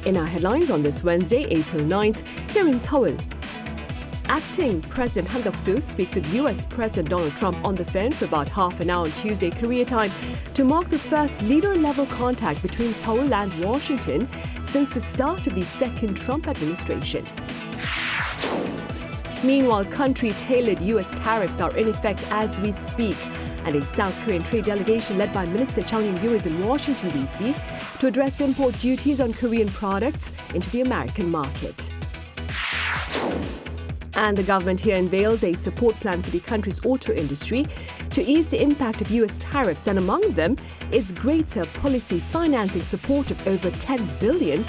In our headlines on this Wednesday, April 9th, here in Seoul. Acting President Han Duck-soo speaks with U.S. President Donald Trump on the phone for about half an hour on Tuesday, Korea time, to mark the first leader-level contact between Seoul and Washington since the start of the second Trump administration. Meanwhile, country-tailored U.S. tariffs are in effect as we speak, and a South Korean trade delegation led by Minister Chung In-gyu is in Washington, D.C. to address import duties on Korean products into the American market. And the government here unveils a support plan for the country's auto industry to ease the impact of U.S. tariffs, and among them is greater policy financing support of over $10 billion.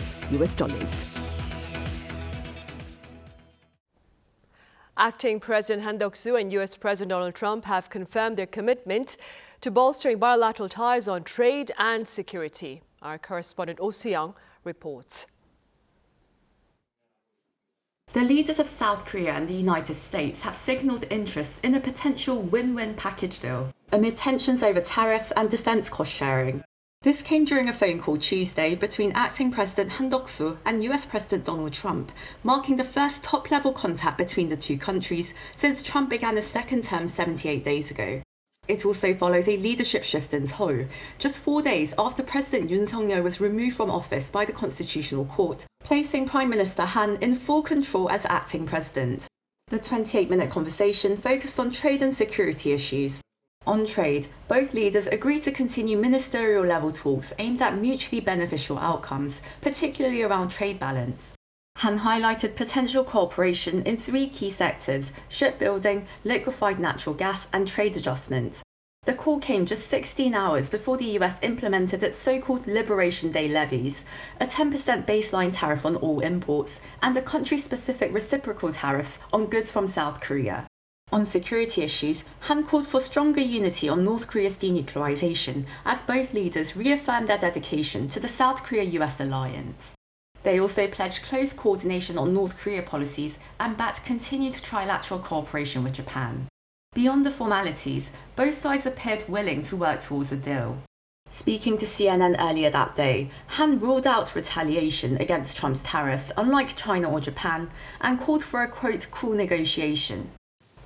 Acting President Han Duck-soo and U.S. President Donald Trump have confirmed their commitment to bolstering bilateral ties on trade and security. Our correspondent Oh Soo-young reports. The leaders of South Korea and the United States have signaled interest in a potential win-win package deal amid tensions over tariffs and defense cost sharing. This came during a phone call Tuesday between acting President Han Duck-soo and US President Donald Trump, marking the first top-level contact between the two countries since Trump began his second term 78 days ago. It also follows a leadership shift in Seoul, just 4 days after President Yoon Suk-yeol was removed from office by the Constitutional Court, placing Prime Minister Han in full control as acting president. The 28-minute conversation focused on trade and security issues. On trade, both leaders agreed to continue ministerial-level talks aimed at mutually beneficial outcomes, particularly around trade balance. Han highlighted potential cooperation in 3 key sectors: shipbuilding, liquefied natural gas, and trade adjustment. The call came just 16 hours before the US implemented its so-called Liberation Day levies, a 10% baseline tariff on all imports, and a country-specific reciprocal tariffs on goods from South Korea. On security issues, Han called for stronger unity on North Korea's denuclearization as both leaders reaffirmed their dedication to the South Korea-US alliance. They also pledged close coordination on North Korea policies and backed continued trilateral cooperation with Japan. Beyond the formalities, both sides appeared willing to work towards a deal. Speaking to CNN earlier that day, Han ruled out retaliation against Trump's tariffs, unlike China or Japan, and called for a, quote, cool negotiation.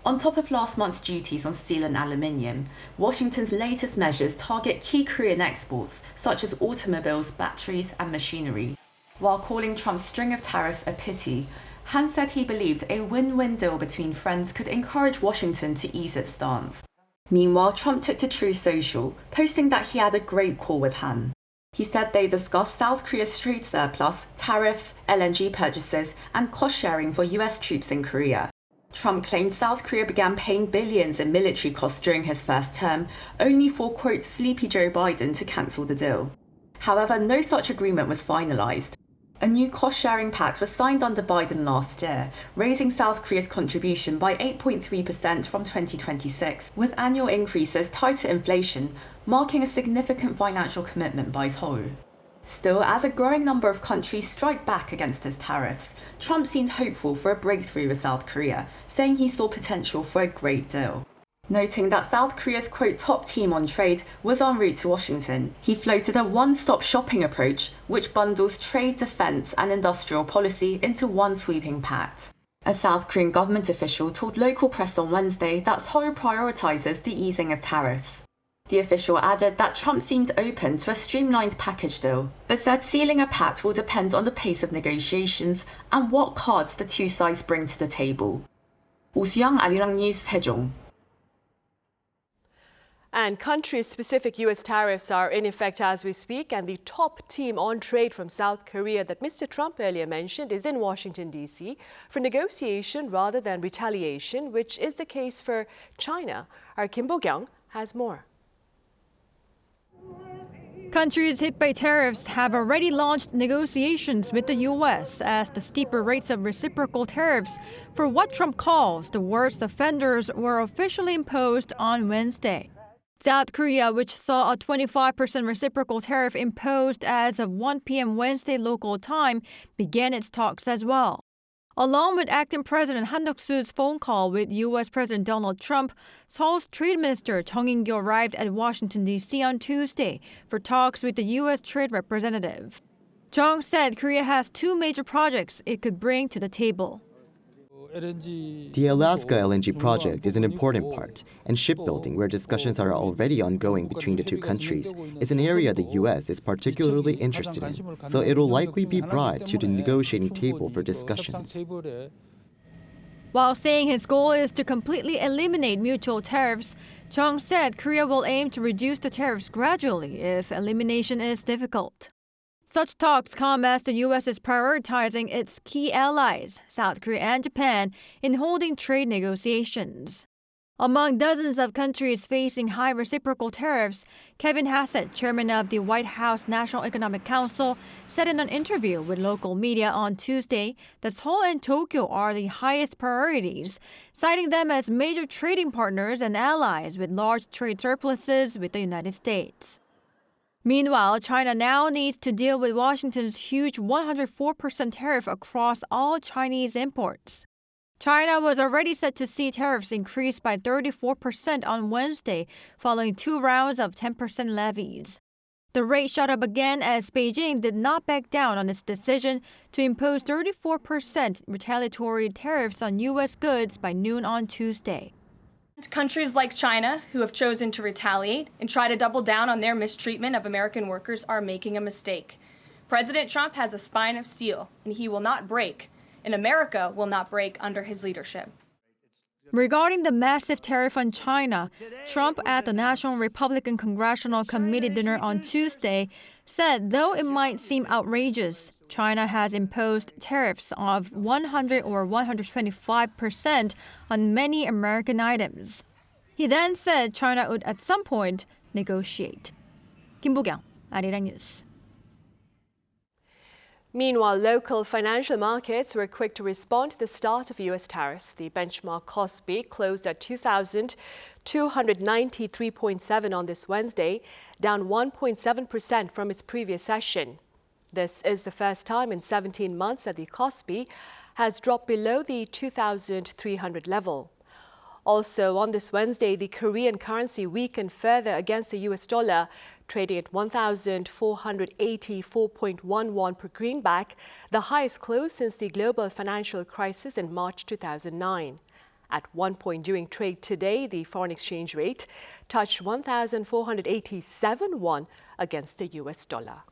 On top of last month's duties on steel and aluminium, Washington's latest measures target key Korean exports, such as automobiles, batteries, and machinery. While calling Trump's string of tariffs a pity, Han said he believed a win-win deal between friends could encourage Washington to ease its stance. Meanwhile, Trump took to Truth Social, posting that he had a great call with Han. He said they discussed South Korea's trade surplus, tariffs, LNG purchases, and cost-sharing for US troops in Korea. Trump claimed South Korea began paying billions in military costs during his first term, only for, quote, sleepy Joe Biden to cancel the deal. However, no such agreement was finalized. A new cost-sharing pact was signed under Biden last year, raising South Korea's contribution by 8.3% from 2026, with annual increases tied to inflation, marking a significant financial commitment by Seoul. Still, as a growing number of countries strike back against his tariffs, Trump seemed hopeful for a breakthrough with South Korea, saying he saw potential for a great deal. Noting that South Korea's, quote, top team on trade was en route to Washington, he floated a one-stop shopping approach which bundles trade, defense, and industrial policy into one sweeping pact. A South Korean government official told local press on Wednesday that Seoul prioritizes the easing of tariffs. The official added that Trump seemed open to a streamlined package deal, but said sealing a pact will depend on the pace of negotiations and what cards the two sides bring to the table. Oh Soo-young, Arirang News, Daejong. And country-specific U.S. tariffs are in effect as we speak, and the top team on trade from South Korea that Mr. Trump earlier mentioned is in Washington, D.C. for negotiation rather than retaliation, which is the case for China. Our Kim Bo-kyung has more. Countries hit by tariffs have already launched negotiations with the U.S. as the steeper rates of reciprocal tariffs for what Trump calls the worst offenders were officially imposed on Wednesday. South Korea, which saw a 25% reciprocal tariff imposed as of 1 p.m. Wednesday local time, began its talks as well. Along with acting President Han Duck-soo's phone call with U.S. President Donald Trump, Seoul's Trade Minister Chung In-gyu arrived at Washington, D.C. on Tuesday for talks with the U.S. Trade Representative. Chung said Korea has two major projects it could bring to the table. The Alaska LNG project is an important part, and shipbuilding, where discussions are already ongoing between the two countries, is an area the U.S. is particularly interested in, so it will likely be brought to the negotiating table for discussions. While saying his goal is to completely eliminate mutual tariffs, Chung said Korea will aim to reduce the tariffs gradually if elimination is difficult. Such talks come as the U.S. is prioritizing its key allies, South Korea and Japan, in holding trade negotiations. Among dozens of countries facing high reciprocal tariffs, Kevin Hassett, chairman of the White House National Economic Council, said in an interview with local media on Tuesday that Seoul and Tokyo are the highest priorities, citing them as major trading partners and allies with large trade surpluses with the United States. Meanwhile, China now needs to deal with Washington's huge 104% tariff across all Chinese imports. China was already set to see tariffs increase by 34% on Wednesday, following two rounds of 10% levies. The rate shot up again as Beijing did not back down on its decision to impose 34% retaliatory tariffs on U.S. goods by noon on Tuesday. Countries like China, who have chosen to retaliate and try to double down on their mistreatment of American workers, are making a mistake. President Trump has a spine of steel, and he will not break, and America will not break under his leadership. Regarding the massive tariff on China, Trump at the National Republican Congressional Committee dinner on Tuesday said though it might seem outrageous, China has imposed tariffs of 100 or 125% on many American items. He then said China would at some point negotiate. 김보경, 아리랑 뉴스. Meanwhile, local financial markets were quick to respond to the start of U.S. tariffs. The benchmark Kospi closed at 2,293.7 on this Wednesday, down 1.7% from its previous session. This is the first time in 17 months that the Kospi has dropped below the 2,300 level. Also on this Wednesday, the Korean currency weakened further against the U.S. dollar, trading at 1,484.1 won per greenback, the highest close since the global financial crisis in March 2009. At one point during trade today, the foreign exchange rate touched 1,487 won against the U.S. dollar.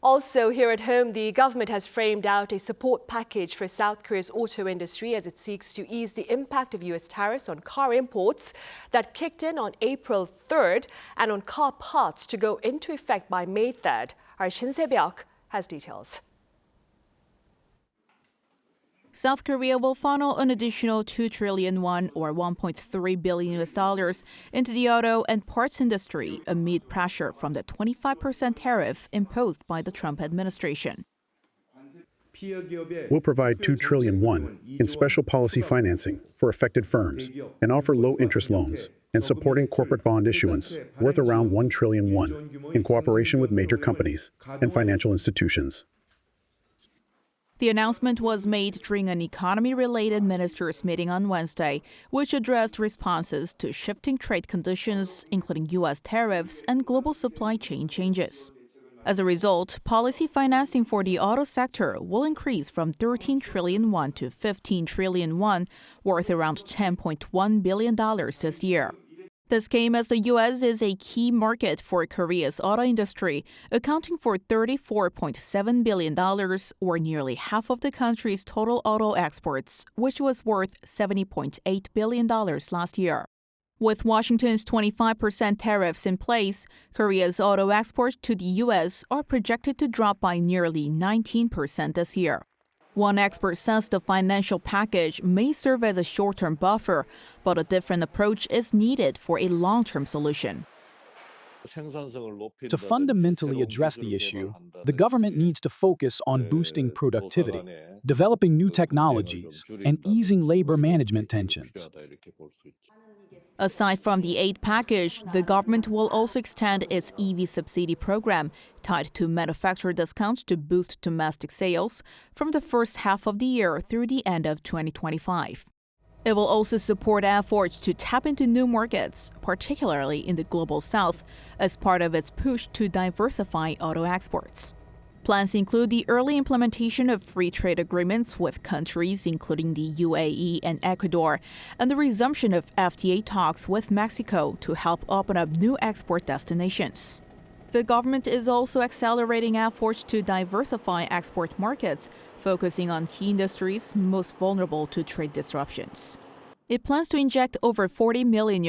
Also, here at home, the government has framed out a support package for South Korea's auto industry as it seeks to ease the impact of U.S. tariffs on car imports that kicked in on April 3rd and on car parts to go into effect by May 3rd. Our Shin Se-byuk has details. South Korea will funnel an additional 2 trillion won or $1.3 billion into the auto and parts industry amid pressure from the 25% tariff imposed by the Trump administration. We'll provide 2 trillion won in special policy financing for affected firms and offer low-interest loans and supporting corporate bond issuance worth around 1 trillion won in cooperation with major companies and financial institutions. The announcement was made during an economy-related ministers' meeting on Wednesday, which addressed responses to shifting trade conditions, including U.S. tariffs and global supply chain changes. As a result, policy financing for the auto sector will increase from 13 trillion won to 15 trillion won, worth around $10.1 billion this year. This came as the U.S. is a key market for Korea's auto industry, accounting for $34.7 billion, or nearly half of the country's total auto exports, which was worth $70.8 billion last year. With Washington's 25% tariffs in place, Korea's auto exports to the U.S. are projected to drop by nearly 19% this year. One expert says the financial package may serve as a short-term buffer, but a different approach is needed for a long-term solution. To fundamentally address the issue, the government needs to focus on boosting productivity, developing new technologies, and easing labor management tensions. Aside from the aid package, the government will also extend its EV subsidy program, tied to manufacturer discounts to boost domestic sales, from the first half of the year through the end of 2025. It will also support efforts to tap into new markets, particularly in the global south, as part of its push to diversify auto exports. Plans include the early implementation of free trade agreements with countries including the UAE and Ecuador, and the resumption of FTA talks with Mexico to help open up new export destinations. The government is also accelerating efforts to diversify export markets, focusing on key industries most vulnerable to trade disruptions. It plans to inject over $40 million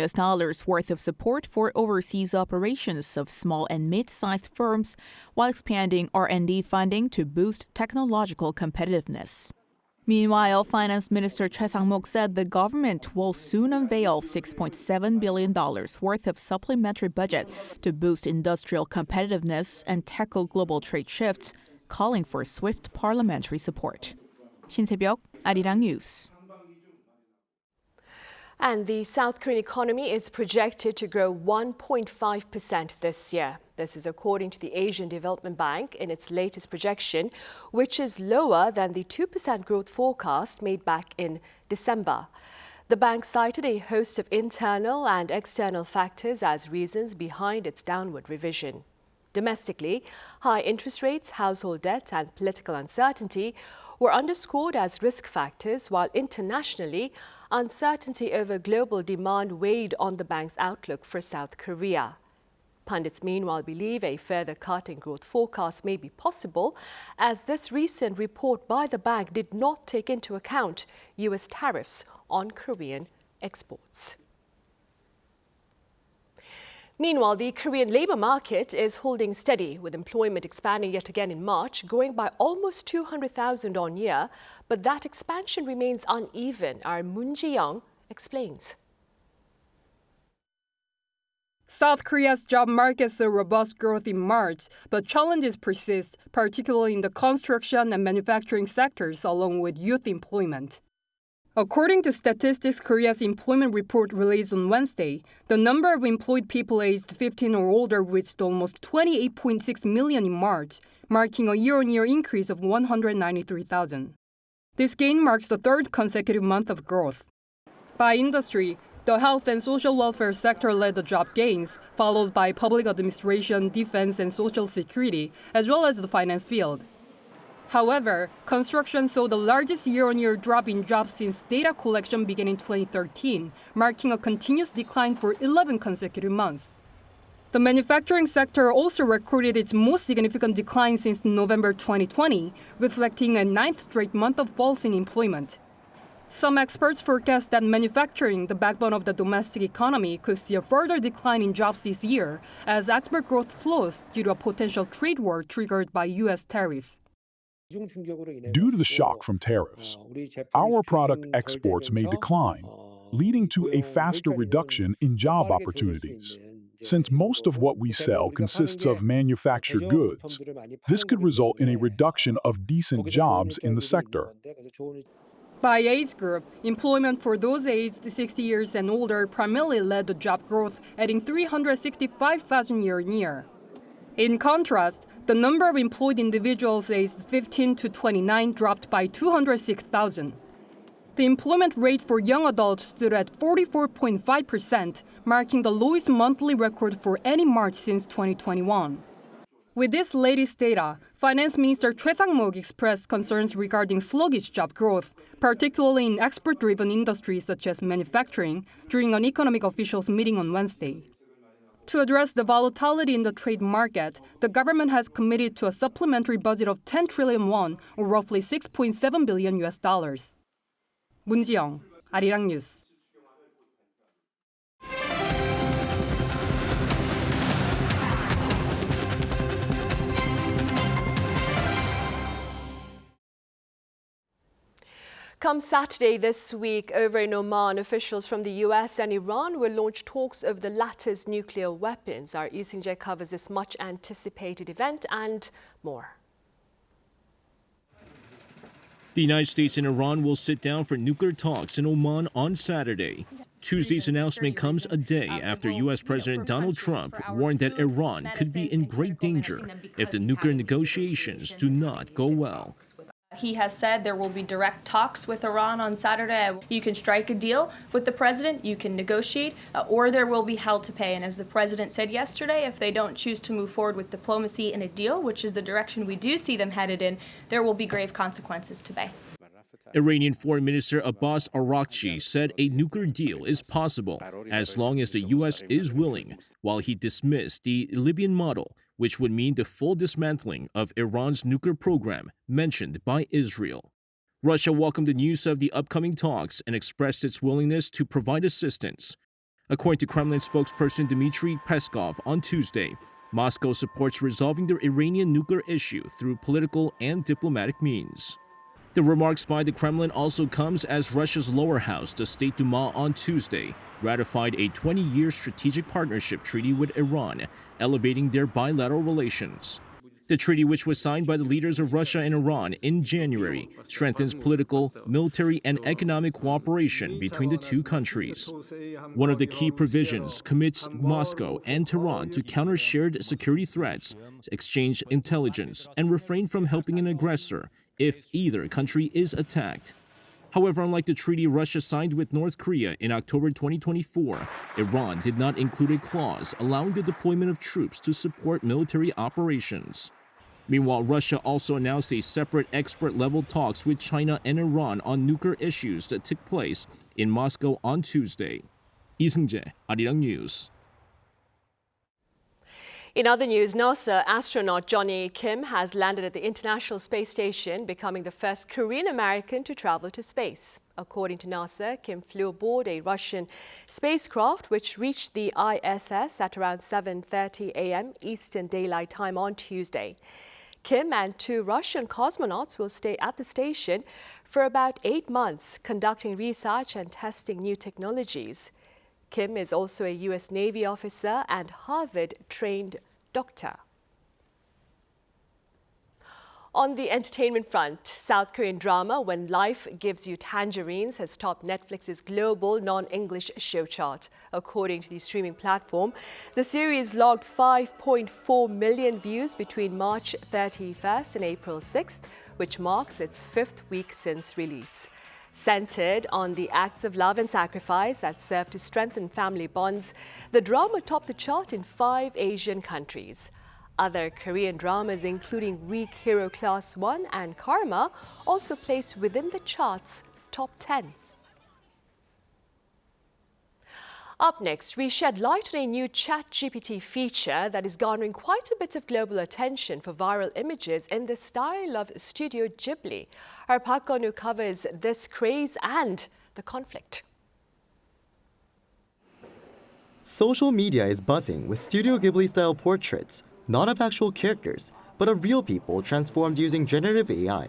worth of support for overseas operations of small and mid-sized firms, while expanding R&D funding to boost technological competitiveness. Meanwhile, Finance Minister Choi Sang-mok said the government will soon unveil $6.7 billion worth of supplementary budget to boost industrial competitiveness and tackle global trade shifts, calling for swift parliamentary support. 신세벽, 아리랑 뉴스. And the South Korean economy is projected to grow 1.5% this year. This is according to the Asian Development Bank in its latest projection, which is lower than the 2% growth forecast made back in December. The bank cited a host of internal and external factors as reasons behind its downward revision. Domestically, high interest rates, household debt, and political uncertainty were underscored as risk factors, while internationally, uncertainty over global demand weighed on the bank's outlook for South Korea. Pundits meanwhile believe a further cut in growth forecast may be possible, as this recent report by the bank did not take into account U.S. tariffs on Korean exports. Meanwhile, the Korean labor market is holding steady, with employment expanding yet again in March, growing by almost 200,000 on year. But that expansion remains uneven. Our Moon Ji-young explains. South Korea's job market saw robust growth in March, but challenges persist, particularly in the construction and manufacturing sectors, along with youth employment. According to Statistics Korea's employment report released on Wednesday, the number of employed people aged 15 or older reached almost 28.6 million in March, marking a year-on-year increase of 193,000. This gain marks the third consecutive month of growth. By industry, the health and social welfare sector led the job gains, followed by public administration, defense, and social security, as well as the finance field. However, construction saw the largest year-on-year drop in jobs since data collection began in 2013, marking a continuous decline for 11 consecutive months. The manufacturing sector also recorded its most significant decline since November 2020, reflecting a ninth straight month of falls in employment. Some experts forecast that manufacturing, the backbone of the domestic economy, could see a further decline in jobs this year as export growth slows due to a potential trade war triggered by U.S. tariffs. Due to the shock from tariffs, our product exports may decline, leading to a faster reduction in job opportunities. Since most of what we sell consists of manufactured goods, this could result in a reduction of decent jobs in the sector. By age group, employment for those aged 60 years and older primarily led the job growth, adding 365,000 year-on-year. In contrast, the number of employed individuals aged 15 to 29 dropped by 206,000. The employment rate for young adults stood at 44.5%, marking the lowest monthly record for any March since 2021. With this latest data, Finance Minister Choi Sang-mok expressed concerns regarding sluggish job growth, particularly in export-driven industries such as manufacturing, during an economic officials meeting on Wednesday. To address the volatility in the trade market, the government has committed to a supplementary budget of 10 trillion won, or roughly $6.7 billion. Moon Ji-young, 아리랑 뉴스. Come Saturday this week, over in Oman, officials from the U.S. and Iran will launch talks over the latter's nuclear weapons. Our Lee Seung-jae covers this much-anticipated event and more. The United States and Iran will sit down for nuclear talks in Oman on Saturday. Tuesday's announcement comes a day after U.S. President Donald Trump warned that Iran could be in great danger if the nuclear negotiations do not go well. He has said there will be direct talks with Iran on Saturday. You can strike a deal with the president, you can negotiate, or there will be hell to pay. And as the president said yesterday, if they don't choose to move forward with diplomacy in a deal, which is the direction we do see them headed in, there will be grave consequences to pay. Iranian Foreign Minister Abbas Araghchi said a nuclear deal is possible as long as the U.S. is willing, while he dismissed the Libyan model, which would mean the full dismantling of Iran's nuclear program mentioned by Israel. Russia welcomed the news of the upcoming talks and expressed its willingness to provide assistance. According to Kremlin spokesperson Dmitry Peskov on Tuesday, Moscow supports resolving the Iranian nuclear issue through political and diplomatic means. The remarks by the Kremlin also comes as Russia's lower house, the State Duma, on Tuesday ratified a 20-year strategic partnership treaty with Iran, elevating their bilateral relations. The treaty, which was signed by the leaders of Russia and Iran in January, strengthens political, military, and economic cooperation between the two countries. One of the key provisions commits Moscow and Tehran to counter shared security threats, exchange intelligence, and refrain from helping an aggressor if either country is attacked. However, unlike the treaty Russia signed with North Korea in October 2024, Iran did not include a clause allowing the deployment of troops to support military operations. Meanwhile, Russia also announced a separate expert-level talks with China and Iran on nuclear issues that took place in Moscow on Tuesday. Lee Seung-jae, Arirang News. In other news, NASA astronaut Jonny Kim has landed at the International Space Station, becoming the first Korean American to travel to space. According to NASA, Kim flew aboard a Russian spacecraft which reached the ISS at around 7:30 a.m. Eastern Daylight Time on Tuesday. Kim and 2 Russian cosmonauts will stay at the station for about 8 months, conducting research and testing new technologies. Kim is also a U.S. Navy officer and Harvard-trained doctor. On the entertainment front, South Korean drama When Life Gives You Tangerines has topped Netflix's global non-English show chart. According to the streaming platform, the series logged 5.4 million views between March 31st and April 6th, which marks its 5th week since release. Centered on the acts of love and sacrifice that serve to strengthen family bonds, the drama topped the chart in 5 Asian countries. Other Korean dramas, including Weak Hero Class 1 and Karma, also placed within the chart's top 10. Up next, we shed light on a new ChatGPT feature that is garnering quite a bit of global attention for viral images in the style of Studio Ghibli. Our Park Gonu covers this craze and the conflict. Social media is buzzing with Studio Ghibli-style portraits, not of actual characters, but of real people transformed using generative AI.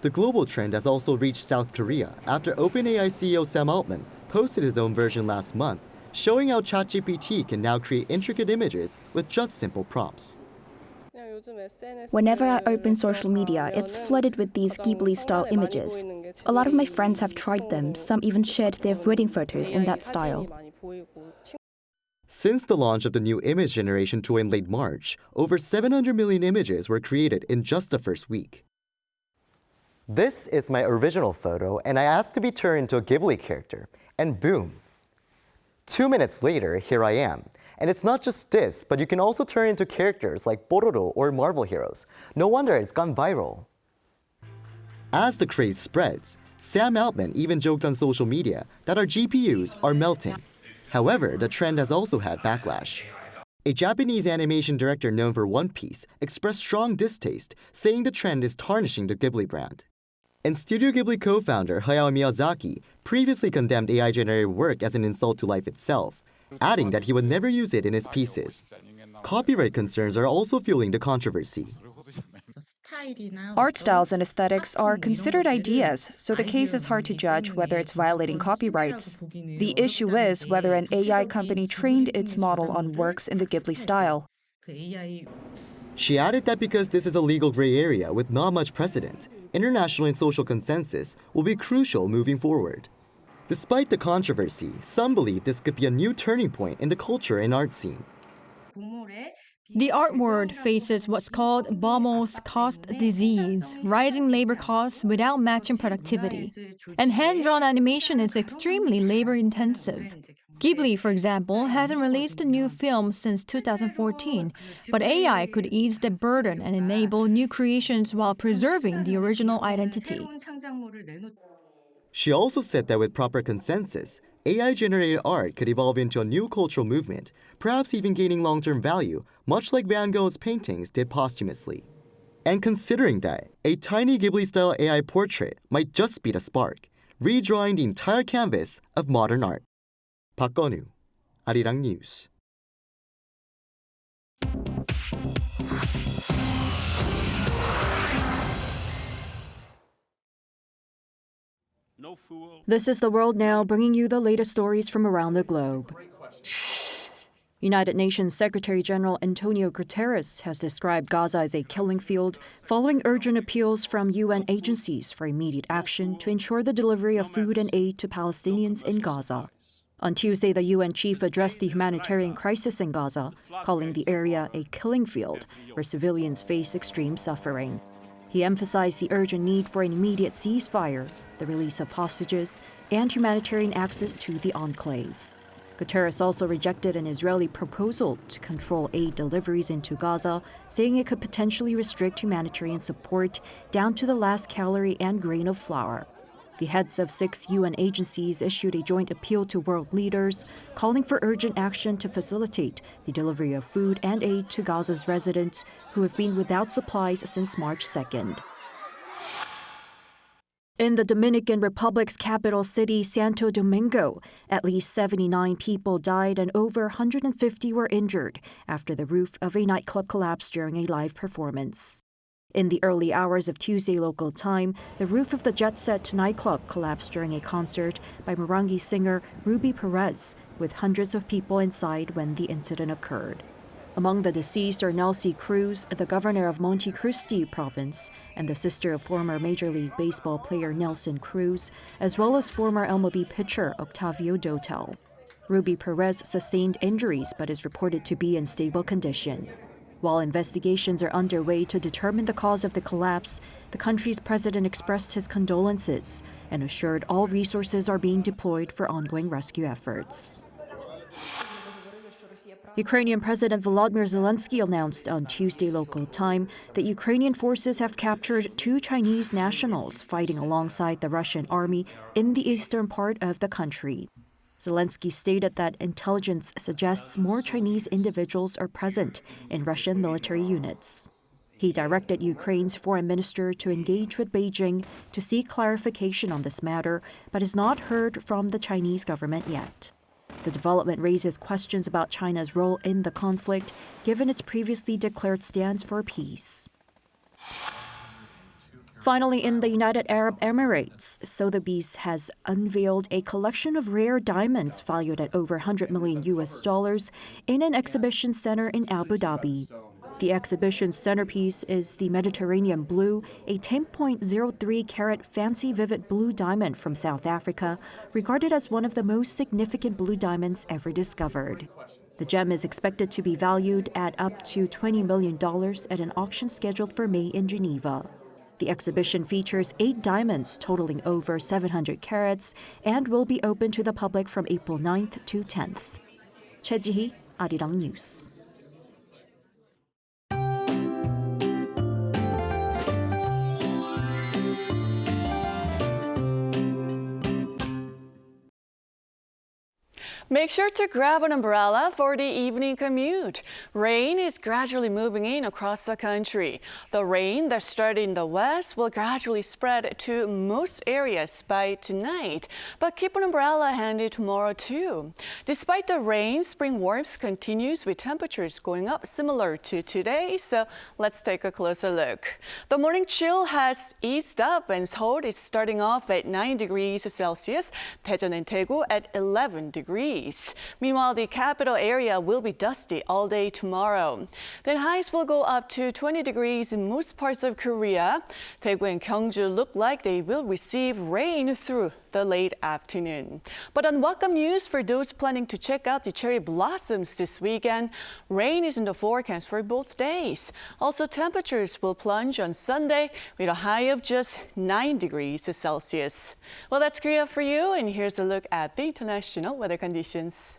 The global trend has also reached South Korea after OpenAI CEO Sam Altman posted his own version last month, showing how ChatGPT can now create intricate images with just simple prompts. Whenever I open social media, it's flooded with these Ghibli-style images. A lot of my friends have tried them, some even shared their wedding photos in that style. Since the launch of the new image generation tool in late March, over 700 million images were created in just the first week. This is my original photo, and I asked to be turned into a Ghibli character, and boom. 2 minutes later, here I am. And it's not just this, but you can also turn into characters like Bororo or Marvel heroes. No wonder it's gone viral. As the craze spreads, Sam Altman even joked on social media that our GPUs are melting. However, the trend has also had backlash. A Japanese animation director known for One Piece expressed strong distaste, saying the trend is tarnishing the Ghibli brand. And Studio Ghibli co-founder Hayao Miyazaki previously condemned AI-generated work as an insult to life itself, adding that he would never use it in his pieces. Copyright concerns are also fueling the controversy. Art styles and aesthetics are considered ideas, so the case is hard to judge whether it's violating copyrights. The issue is whether an AI company trained its model on works in the Ghibli style. She added that because this is a legal gray area with not much precedent, international and social consensus will be crucial moving forward. Despite the controversy, some believe this could be a new turning point in the culture and art scene. The art world faces what's called Baumol's cost disease, rising labor costs without matching productivity. And hand-drawn animation is extremely labor-intensive. Ghibli, for example, hasn't released a new film since 2014, but AI could ease the burden and enable new creations while preserving the original identity. She also said that with proper consensus, AI-generated art could evolve into a new cultural movement, perhaps even gaining long-term value, much like Van Gogh's paintings did posthumously. And considering that, a tiny Ghibli-style AI portrait might just be the spark, redrawing the entire canvas of modern art. 박건우, 아리랑 뉴스. This is The World Now, bringing you the latest stories from around the globe. United Nations Secretary-General Antonio Guterres has described Gaza as a killing field following urgent appeals from UN agencies for immediate action to ensure the delivery of food and aid to Palestinians in Gaza. On Tuesday, the UN chief addressed the humanitarian crisis in Gaza, calling the area a killing field where civilians face extreme suffering. He emphasized the urgent need for an immediate ceasefire, the release of hostages, and humanitarian access to the enclave. Guterres also rejected an Israeli proposal to control aid deliveries into Gaza, saying it could potentially restrict humanitarian support down to the last calorie and grain of flour. The heads of 6 UN agencies issued a joint appeal to world leaders, calling for urgent action to facilitate the delivery of food and aid to Gaza's residents who have been without supplies since March 2nd. In the Dominican Republic's capital city, Santo Domingo, at least 79 people died and over 150 were injured after the roof of a nightclub collapsed during a live performance. In the early hours of Tuesday local time, the roof of the Jet Set nightclub collapsed during a concert by Morangi singer Ruby Perez, with hundreds of people inside when the incident occurred. Among the deceased are Nelsie Cruz, the governor of Montecristi province, and the sister of former Major League Baseball player Nelson Cruz, as well as former MLB pitcher Octavio Dotel. Ruby Perez sustained injuries but is reported to be in stable condition. While investigations are underway to determine the cause of the collapse, the country's president expressed his condolences and assured all resources are being deployed for ongoing rescue efforts. Ukrainian President Volodymyr Zelensky announced on Tuesday local time that Ukrainian forces have captured 2 Chinese nationals fighting alongside the Russian army in the eastern part of the country. Zelensky stated that intelligence suggests more Chinese individuals are present in Russian military units. He directed Ukraine's foreign minister to engage with Beijing to seek clarification on this matter, but has not heard from the Chinese government yet. The development raises questions about China's role in the conflict, given its previously declared stance for peace. Finally, in the United Arab Emirates, Sotheby's has unveiled a collection of rare diamonds valued at over $100 million in an exhibition center in Abu Dhabi. The exhibition's centerpiece is the Mediterranean Blue, a 10.03 carat fancy vivid blue diamond from South Africa, regarded as one of the most significant blue diamonds ever discovered. The gem is expected to be valued at up to $20 million at an auction scheduled for May in Geneva. The exhibition features 8 diamonds totaling over 700 carats and will be open to the public from April 9th to 10th. Choi Ji-hee, Arirang News. Make sure to grab an umbrella for the evening commute. Rain is gradually moving in across the country. The rain that started in the west will gradually spread to most areas by tonight, but keep an umbrella handy tomorrow too. Despite the rain, spring warmth continues with temperatures going up similar to today, so let's take a closer look. The morning chill has eased up and Seoul is starting off at 9 degrees Celsius, Daejeon and Daegu at 11 degrees. degrees. Meanwhile, the capital area will be dusty all day tomorrow. Then highs will go up to 20 degrees in most parts of Korea. Daegu and Gyeongju look like they will receive rain through the late afternoon. But unwelcome news for those planning to check out the cherry blossoms this weekend. Rain is in the forecast for both days. Also, temperatures will plunge on Sunday with a high of just 9 degrees Celsius. Well, that's Korea for you, and here's a look at the international weather conditions.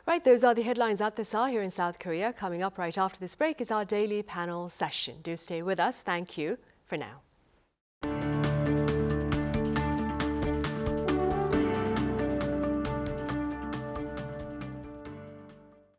Right, those are the headlines at this hour here in South Korea. Coming up right after this break is our daily panel session. Do stay with us. Thank you for now.